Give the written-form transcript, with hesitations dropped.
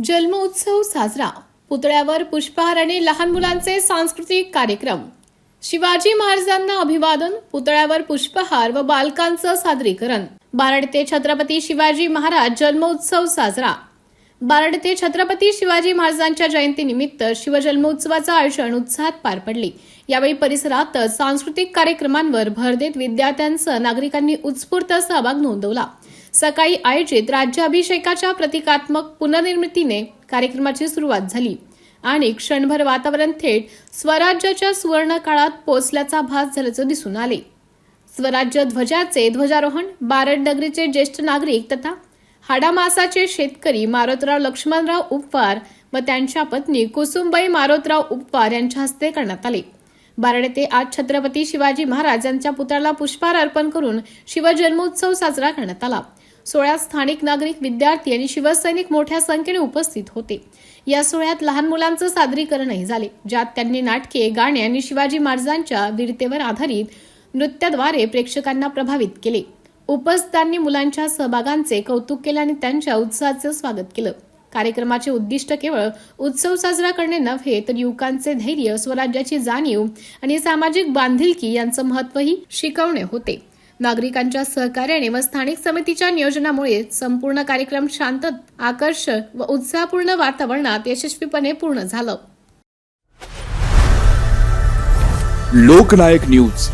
जन्मोत्सव साजरा, पुतळ्यावर पुष्पहार आणि लहान मुलांचे सांस्कृतिक कार्यक्रम. शिवाजी महाराजांना अभिवादन, पुतळ्यावर पुष्पहार व बालकांचं सादरीकरण. बारड ते छत्रपती शिवाजी महाराज जन्मोत्सव साजरा. बारड ते छत्रपती शिवाजी महाराजांच्या जयंतीनिमित्त शिवजन्मोत्सवाचं आयोजन उत्साहात पार पडले. यावेळी परिसरात सांस्कृतिक कार्यक्रमांवर भर देत विद्यार्थ्यांसह नागरिकांनी उत्स्फूर्त सहभाग नोंदवला. सकाळी आयोजित राज्याभिषेकाच्या प्रतिकात्मक पुनर्निर्मितीने कार्यक्रमाची सुरुवात झाली आणि क्षणभर वातावरण थेट स्वराज्याच्या सुवर्ण काळात पोहोचल्याचा भास झाल्याचं दिसून आले. स्वराज्य ध्वजाचे ध्वजारोहण बारड नगरीचे ज्येष्ठ नागरिक तथा हाडामासाचे शेतकरी मारोतराव लक्ष्मणराव उपवार व त्यांच्या पत्नी कुसुमबाई मारोतराव उपवार यांच्या हस्ते करण्यात आले. बारड येथे आज छत्रपती शिवाजी महाराज यांच्या पुतळ्याला पुष्पहार अर्पण करून शिवजन्मोत्सव साजरा करण्यात आला. सोहळ्यात स्थानिक नागरिक, विद्यार्थी आणि शिवसैनिक मोठ्या संख्येने उपस्थित होते. या सोहळ्यात लहान मुलांचं सादरीकरणही झाले, ज्यात त्यांनी नाटके, गाणे आणि शिवाजी महाराजांच्या वीरतेवर आधारित नृत्याद्वारे प्रेक्षकांना प्रभावित केले. उपस्थितांनी मुलांच्या सहभागांचे कौतुक केले आणि त्यांच्या उत्साहाचे स्वागत केलं. कार्यक्रमाचे उद्दिष्ट केवळ उत्सव साजरा करणे नव्हे, तर युवकांचे धैर्य, स्वराज्याची जाणीव आणि सामाजिक बांधिलकी यांचं महत्त्वही शिकवणे होते. नागरिकांच्या सहकार्याने व स्थानिक समितीच्या नियोजनामुळे संपूर्ण कार्यक्रम शांत, आकर्षक व उत्साहपूर्ण वातावरणात यशस्वीपणे पूर्ण झालं. लोकनायक न्यूज